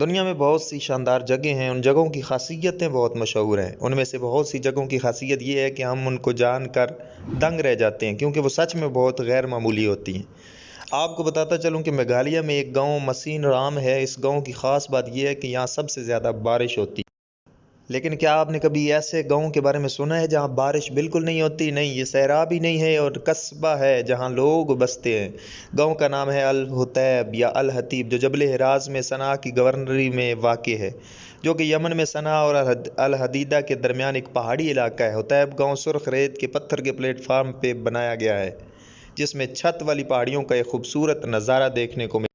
دنیا میں بہت سی شاندار جگہیں ہیں، ان جگہوں کی خاصیتیں بہت مشہور ہیں۔ ان میں سے بہت سی جگہوں کی خاصیت یہ ہے کہ ہم ان کو جان کر دنگ رہ جاتے ہیں کیونکہ وہ سچ میں بہت غیر معمولی ہوتی ہیں۔ آپ کو بتاتا چلوں کہ میگھالیہ میں ایک گاؤں مسین رام ہے۔ اس گاؤں کی خاص بات یہ ہے کہ یہاں سب سے زیادہ بارش ہوتی ہے۔ لیکن کیا آپ نے کبھی ایسے گاؤں کے بارے میں سنا ہے جہاں بارش بالکل نہیں ہوتی؟ نہیں، یہ صحرا بھی نہیں ہے اور قصبہ ہے جہاں لوگ بستے ہیں۔ گاؤں کا نام ہے الحطیب یا الحطیب، جو جبل ہراز میں صنعاء کی گورنری میں واقع ہے، جو کہ یمن میں صنعاء اور الحدیدہ کے درمیان ایک پہاڑی علاقہ ہے۔ حطیب گاؤں سرخ ریت کے پتھر کے پلیٹ فارم پہ بنایا گیا ہے، جس میں چھت والی پہاڑیوں کا ایک خوبصورت نظارہ دیکھنے کو ملتا ہے۔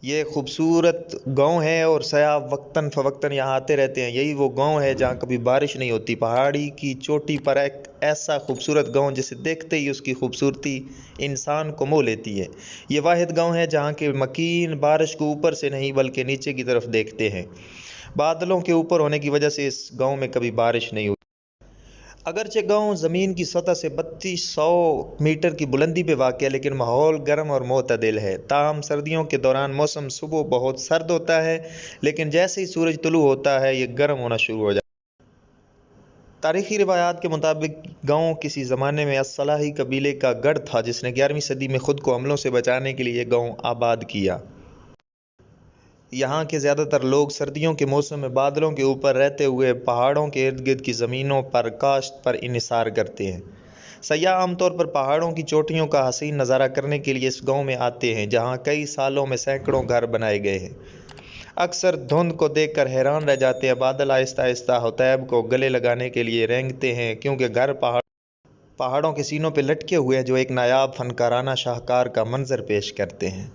یہ ایک خوبصورت گاؤں ہے اور سیاح وقتاً فوقتاً یہاں آتے رہتے ہیں۔ یہی وہ گاؤں ہے جہاں کبھی بارش نہیں ہوتی۔ پہاڑی کی چوٹی پر ایک ایسا خوبصورت گاؤں جسے دیکھتے ہی اس کی خوبصورتی انسان کو مو لیتی ہے۔ یہ واحد گاؤں ہے جہاں کے مکین بارش کو اوپر سے نہیں بلکہ نیچے کی طرف دیکھتے ہیں۔ بادلوں کے اوپر ہونے کی وجہ سے اس گاؤں میں کبھی بارش نہیں ہوتی۔ اگرچہ گاؤں زمین کی سطح سے 3200 میٹر کی بلندی پہ واقع ہے، لیکن ماحول گرم اور معتدل ہے۔ تاہم سردیوں کے دوران موسم صبح بہت سرد ہوتا ہے، لیکن جیسے ہی سورج طلوع ہوتا ہے یہ گرم ہونا شروع ہو جاتا ہے۔ تاریخی روایات کے مطابق گاؤں کسی زمانے میں الصلاحی قبیلے کا گڑھ تھا جس نے 11ویں صدی میں خود کو حملوں سے بچانے کے لیے یہ گاؤں آباد کیا۔ یہاں کے زیادہ تر لوگ سردیوں کے موسم میں بادلوں کے اوپر رہتے ہوئے پہاڑوں کے ارد گرد کی زمینوں پر کاشت پر انحصار کرتے ہیں۔ سیاح عام طور پر پہاڑوں کی چوٹیوں کا حسین نظارہ کرنے کے لیے اس گاؤں میں آتے ہیں، جہاں کئی سالوں میں سینکڑوں گھر بنائے گئے ہیں۔ اکثر دھند کو دیکھ کر حیران رہ جاتے ہیں۔ بادل آہستہ آہستہ حطیب کو گلے لگانے کے لیے رینگتے ہیں کیونکہ گھر پہاڑوں کے سینوں پہ لٹکے ہوئے ہیں، جو ایک نایاب فنکارانہ شاہکار کا منظر پیش کرتے ہیں۔